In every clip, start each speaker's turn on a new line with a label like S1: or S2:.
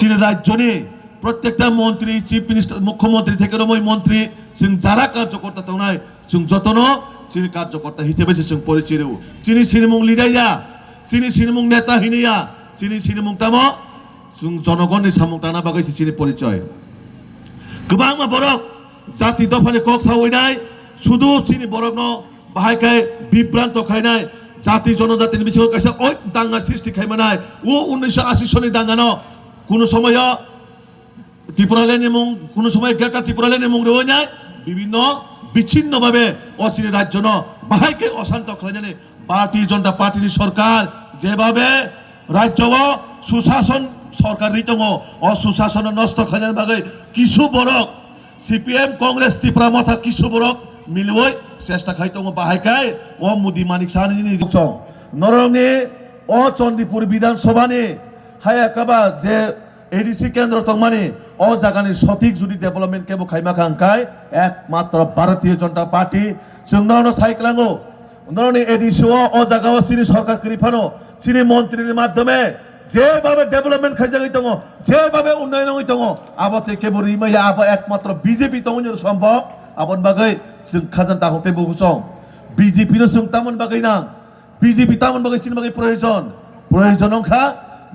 S1: চীনের রাজ্যনি প্রত্যেকটা মন্ত্রী চিফ মিনিস্টার মুখ্যমন্ত্রী থেকে ওই মন্ত্রী जों যারা কার্যকর্তা দंनाय जों যতন চীন কার্যকর্তা হিসেবে जों পরিচয় চীনি সিনেমুং লিডাইয়া চীনি সিনেমুং নেতা হিনিয়া চীনি সিনেমুं তাमो जों জনগণनि सामुं ताना बागै चीनी परिचय गोबां बरक जाति दफानि कक सावैनाय शुधु चीनी बरकनो बाहायखाय बिभ्रांत खायनाय जाति जनजातिनि बिथिङाव खायसे अय दाङा सृष्टि खायमानाय 1980 सननि दाङानो কোনো সময় ত্রিপুরালেন্ডের মুং কোনো সময় গ্রেটার ত্রিপুরালেন্ডের মুং রইনায় বিভিন্ন বিচ্ছিন্নভাবে অচিন রাজ্য ন বাহাইকে অশান্ত খাইনানে ভারতীয় জনতা পার্টির সরকার যেভাবে রাজ্য সুশাসন সরকার রিতং অসুশাসন নষ্ট খাইনান বাগৈ কিছু বরক সিপিএম কংগ্রেস ত্রিপুরা মথা কিছু বরক মিলবই চেষ্টা খাইতং বাহাইকাय ও মুদি মানিক সাহানি নরংনি ও চন্দিপুর বিধানসভানি हायाकाबा जे एडीसी केंद्र तंगमानी ओ जागानि सठिक जुदि डेभलपमेंट केबो खाइमाखांखाय एकमात्र भारतीय जनता पार्टी जोंनावनो साइक्लांगो नरनि एडीसी ओ जागाव सिनि सरकार करिफानो सिनि मन्त्रीनि माध्यमे जेभाबे डेभलपमेंट खाइजाङै दङ जेभाबे उन्नयन हई दङ आबते केबो रिमाया आबा एकमात्र बीजेपी दङनि सम्भव आबन बागै जों खाजन ताखते बुगुसं बीजेपी नो जों तामन बागै नां बीजेपी तामन बागै सिनि बागै प्रयोजन अंखा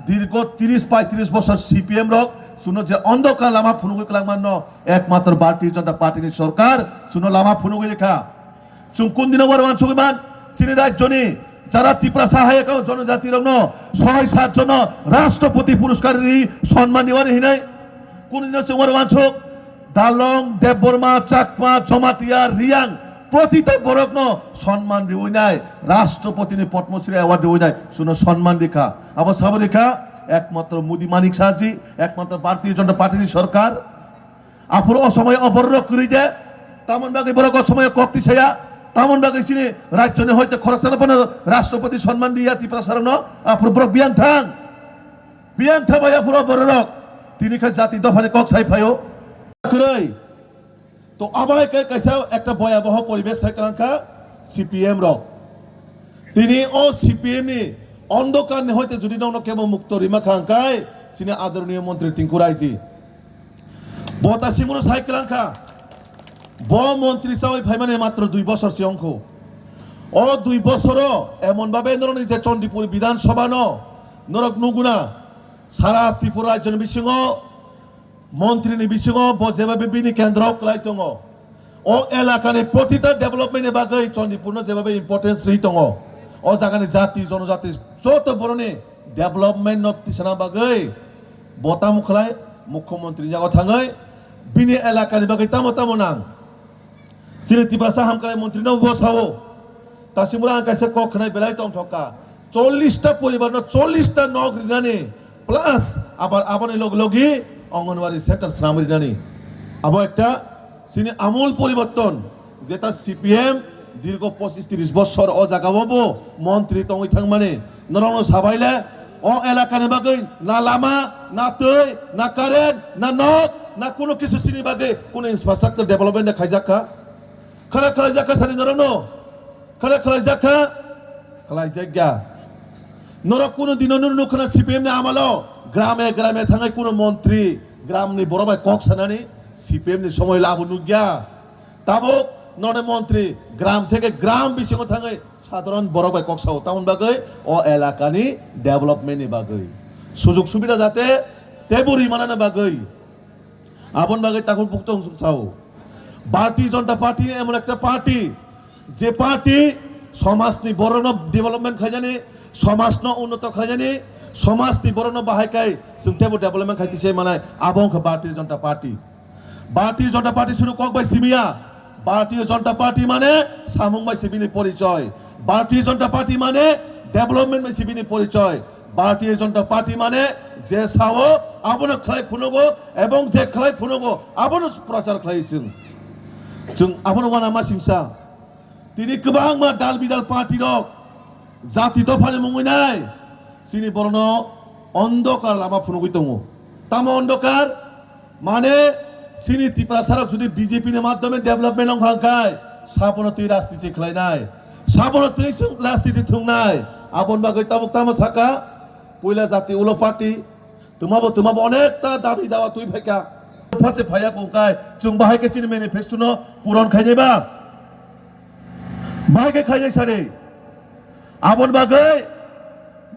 S1: दीर्घ 30-35 বছর সিপিএম রক শুনো যে অন্ধকার লামা ফুনুগুই কলাংমান একমাত্র ভারতীয় জনতা পার্টির সরকার শুনো লামা ফুনুগুই লেখা চুং কোন দিন ওয়ারমান ছবিমান চীনের রাজ্যনি যারা ত্রিপুরা সহায়ক জনজাতির ন 6-7 জন রাষ্ট্রপতি পুরস্কারের সম্মান দিওয়ার হিনাই কোন দিন চুং ওয়ারমান ছক দালং দেববর্মা চাকমা জমাতিয়া রিয়াং প্রতিটা বরক ন সম্মান দিওইনাই রাষ্ট্রপতিনি পদ্মশ্রী অ্যাওয়ার্ড দিওইনাই শুনো সম্মান লেখা আবার সাব লেখা একমাত্র মুদি মানিক সাহাজি একমাত্র ভারতীয় জনতা পার্টির সরকার আপুর অসময় অবরক করি দে তামন বাকি বরক অসময় কক্তি ছায়া তামন বাকি সিনে রাজ্যনে হইতে খরচানা পন রাষ্ট্রপতি সম্মান দিয়া ত্রিপুরা সারন আপুর বরক বিয়ান থা ভাই আপুর বরক তিনি খা জাতি দফানে কক সাই ফায়ো কই তো আবাই কাইসা একটা ভয়াবহ পরিবেশ থাকাঙ্কা সিপিএম রক তিনি ও সিপিএম নি অন্ধকার হইতে যদি নন কেবল মুক্ত রিমাখাঙ্কায় সিনে আদরণীয় মন্ত্রী টিঙ্কু রায়জি বতাসিমুনো সাইকেলাঙ্কা ব মন্ত্রী সাওই ফাইমানে মাত্র 2 বছর সি অঙ্ক ও 2 বছর এমন ভাবে নরনি যে চন্ডিপুর বিধানসভা নরক নুগুনা সারা ত্রিপুরা রাজ্যের বিসিং মন্ত্রীনি বিসিং যেভাবে বিনি কেন্দ্র ক্লাইতং ও এলাকানি প্রতিটা ডেভেলপমেন্টের বাগৈ চন্ডিপুর যেভাবে ইম্পর্টেন্স রইতং ও জাগানি জাতি জনজাতি যত বরনি ডেভেলপমেন্ট নতিসানা বাগৈ বতা মুখলাই মুখ্যমন্ত্রী জায়গা থাঙै বিনি এলাকানি বাগৈ তামো নাং সিনি ত্রিপুরা সাহামকাই মন্ত্রী ন বসাও তাসিমুরা আঙ্কাইছে কখনাই বেলাই তং ঠকা 40টা পরিবার 40টা নগ রিনানি প্লাস আবার আবানি লগি অঙ্গনওয়াড়ি সেন্টার শ্রাম রিনানি আবো একটা সিনি আমূল পরিবর্তন যেটা সিপিএম দীর্ঘ 25-30 বছর ও জাগাবো মন্ত্রী তং থাংমানে নরং সাবাইলে ও এলাকানি বাগৈ না লামা না তৈ না কারেন্ট না নক না কোনো কিছু সিনি বাগৈ কোনো ইনফ্রাস্ট্রাকচার ডেভেলপমেন্ট খাইজাকা খালাইজাকা সানি নরং খালাইজাকা খালাইজাগা নর কোনো দিন নুখনা সিপিএম নি আমালো গ্রামে থাঙै কোনো মন্ত্রী গ্রামনি বড়বাই কক সানানি সিপিএম নি সময় লাভ নুগিয়া তাবো ননে মন্ত্রী গ্রাম থেকে গ্রাম বিসঙ্গ থাঙै সাধারণ বড়বাই কক সাও তামন বাগৈ ও এলাকানি ডেভেলপমেন্টনি বাগৈ সুযোগ সুবিধা যাতে তেবুরি মানানো বাগৈ আপন বাগৈ তাকুর ভুক্ত চাও ভারতীয় জনতা পার্টি এমন একটা পার্টি যে পার্টি সমাজনি বড়ন ডেভেলপমেন্ট খাইজানি সমাজ উন্নত খাইজানি সমাজনি বড়ন বাহাইকাই जों তেবু ডেভেলপমেন্ট খাইতিছে মানে আবংখ ভারতীয় জনতা পার্টি শুরু কক বাই সিমিয়া ভারতীয় জনতা পার্টি মানে সামুং বাই সিবিনি পরিচয় ভারতীয় জনতা পার্টি মানে ডেভেলপমেন্ট বাই সিবিনি পরিচয় ভারতীয় জনতা পার্টি মানে যে সাও আবন খাই ফুনগো এবং যে খাই ফুনগো আবন প্রচার খাইছিং जों আবন ওয়ানা মা সিংসা তিনি গোবাং মা দাল বিদাল পার্টি রক জাতি দফানি মুঙিনাই সিনি বরণ অন্ধকার লামা ফুনুগৈ দङ তামো অন্ধকার মানে সিনি ত্রিপুরা সারক যদি বিজেপি নি মাধ্যমে ডেভেলপমেন্ট অংখাंखाय সাবনতি রাজনীতি খাইনাই সাবনতি রাজনীতি থুংনাই আবন বাগৈ তামো সাকা পয়লা জাতি উলো পার্টি তোমাবো অনেকটা দাবি দাওয়া তুই ভাইকা ফাসে ভাইয়া কোকায় जों बाहायके चिनि मेनिफेस्टो न पूरण खायनायबा बाहायके खायनाय सारे आबन बागै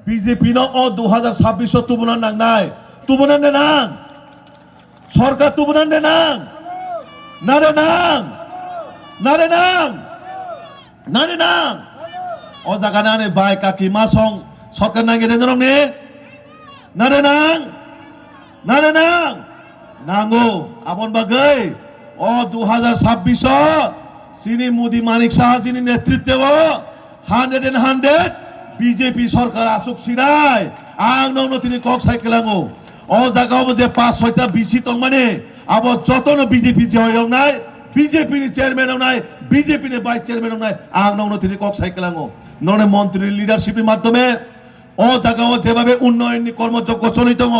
S1: বিজেপি ন 2026 তুবুনান নাংনাय তুবুনাन নাং সরকার তুবুনান নাং নারে নাং নারে নাং নারে নাং ও জাগানানে বাই কাকি মাসং সরকার নাগে দেনরং নে নারে নাং নারে নাং নাঙ্गौ आबन बागै ओ 2026 सिनी मोदी मानिक साहाजिनि नेतृत्व 100 बीजेपी सरकार आसुक सिनाय आं नंनो तिनि कक साइकेलांगौ ओ जागाव जे 5-6टा बिसि दं माने आबो जतनो बीजेपी जयंनाय बीजेपी नि चेयरमैन होनाय बीजेपी नि वाइस चेयरमैन होनाय आं नंनो तिनि कक साइकेलांगौ नने मंत्री लिडारशिप नि माध्यमे ओ जागाव जेभाबे उन्नयननि कर्मযজ্ঞ चलित दङ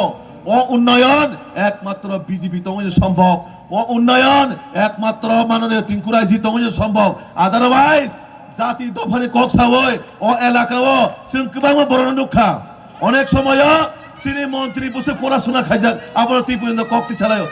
S1: ও উন্নয়ন একমাত্র বিজেপি তঙ্গে সম্ভব ও উন্নয়ন একমাত্র মাননীয় তিনকুরাইজি তঙ্গে সম্ভব আদারওয়াইজ জাতি দফারে কক্সা হয় ও এলাকাও जों गोबां বড় নুখা অনেক সময় সিনি মন্ত্রী বসে পড়াশোনা খাইজাক আবার তুই পর্যন্ত কক্সি চালায়